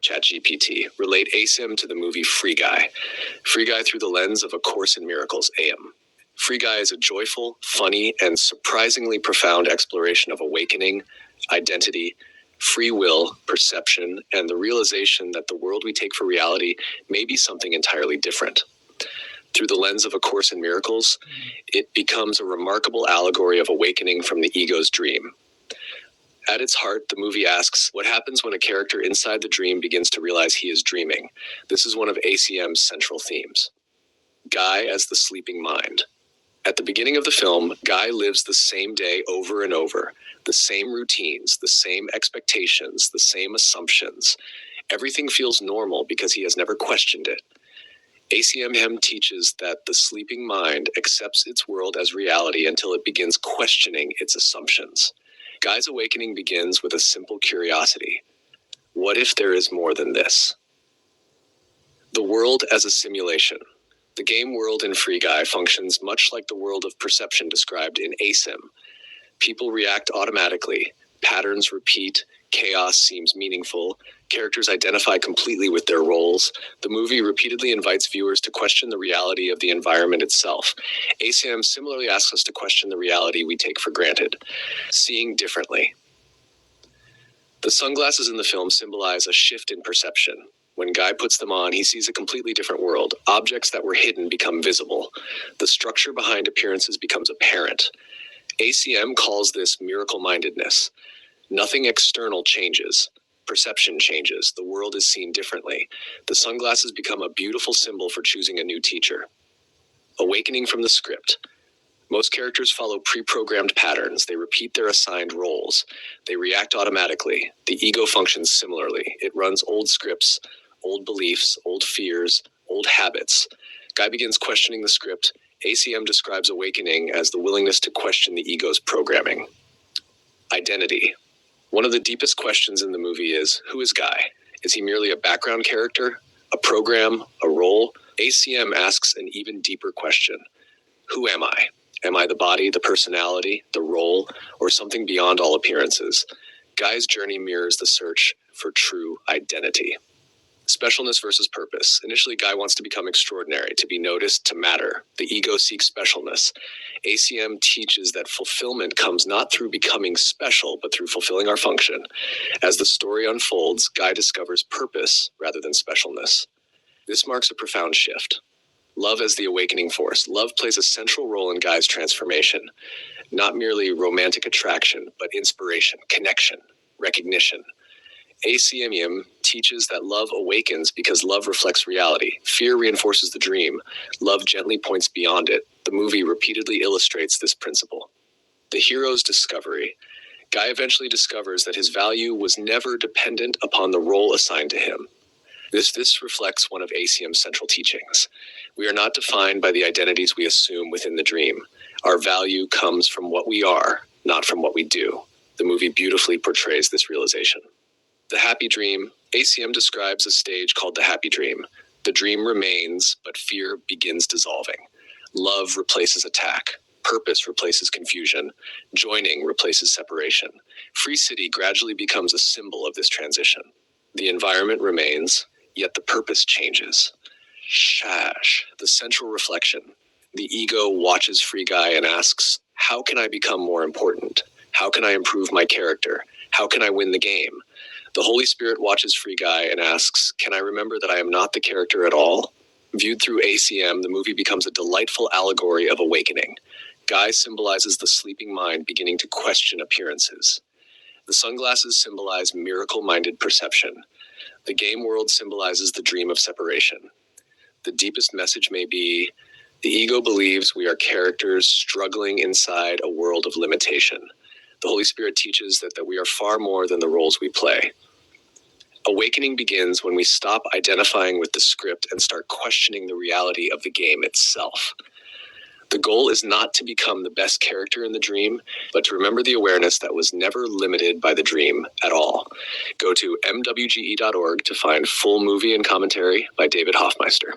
ChatGPT, relate ACIM to the movie Free Guy. Free Guy through the lens of A Course in Miracles, AIM. Free Guy is a joyful, funny, and surprisingly profound exploration of awakening, identity, free will, perception, and the realization that the world we take for reality may be something entirely different. Through the lens of A Course in Miracles, it becomes a remarkable allegory of awakening from the ego's dream. At its heart, the movie asks, what happens when a character inside the dream begins to realize he is dreaming? This is one of ACIM's central themes. Guy as the sleeping mind. At the beginning of the film, Guy lives the same day over and over, the same routines, the same expectations, the same assumptions. Everything feels normal because he has never questioned it. ACIM teaches that the sleeping mind accepts its world as reality until it begins questioning its assumptions. Guy's awakening begins with a simple curiosity. What if there is more than this? The world as a simulation. The game world in Free Guy functions much like the world of perception described in ACIM. People react automatically, patterns repeat, chaos seems meaningful, characters identify completely with their roles. The movie repeatedly invites viewers to question the reality of the environment itself. ACIM similarly asks us to question the reality we take for granted. Seeing differently. The sunglasses in the film symbolize a shift in perception. When Guy puts them on, he sees a completely different world. Objects that were hidden become visible. The structure behind appearances becomes apparent. ACIM calls this miracle-mindedness. Nothing external changes. Perception changes. The world is seen differently. The sunglasses become a beautiful symbol for choosing a new teacher. Awakening from the script. Most characters follow pre-programmed patterns. They repeat their assigned roles. They react automatically. The ego functions similarly. It runs old scripts, old beliefs, old fears, old habits. Guy begins questioning the script. ACIM describes awakening as the willingness to question the ego's programming. Identity. One of the deepest questions in the movie is, who is Guy? Is he merely a background character, a program, a role? ACIM asks an even deeper question. Who am I? Am I the body, the personality, the role, or something beyond all appearances? Guy's journey mirrors the search for true identity. Specialness versus purpose. Initially, Guy wants to become extraordinary, to be noticed, to matter. The ego seeks specialness. ACIM teaches that fulfillment comes not through becoming special, but through fulfilling our function. As the story unfolds, Guy discovers purpose rather than specialness. This marks a profound shift. Love as the awakening force. Love plays a central role in Guy's transformation. Not merely romantic attraction, but inspiration, connection, recognition. ACIM teaches that love awakens because love reflects reality. Fear reinforces the dream. Love gently points beyond it. The movie repeatedly illustrates this principle. The hero's discovery. Guy eventually discovers that his value was never dependent upon the role assigned to him. This reflects one of ACIM's central teachings. We are not defined by the identities we assume within the dream. Our value comes from what we are, not from what we do. The movie beautifully portrays this realization. The happy dream. ACIM describes a stage called the happy dream. The dream remains, but fear begins dissolving. Love replaces attack. Purpose replaces confusion. Joining replaces separation. Free City gradually becomes a symbol of this transition. The environment remains, yet the purpose changes. Shash, the central reflection. The ego watches Free Guy and asks, how can I become more important? How can I improve my character? How can I win the game? The Holy Spirit watches Free Guy and asks, can I remember that I am not the character at all? Viewed through ACIM, the movie becomes a delightful allegory of awakening. Guy symbolizes the sleeping mind beginning to question appearances. The sunglasses symbolize miracle-minded perception. The game world symbolizes the dream of separation. The deepest message may be, the ego believes we are characters struggling inside a world of limitation. The Holy Spirit teaches that we are far more than the roles we play. Awakening begins when we stop identifying with the script and start questioning the reality of the game itself. The goal is not to become the best character in the dream, but to remember the awareness that was never limited by the dream at all. Go to mwge.org to find full movie and commentary by David Hoffmeister.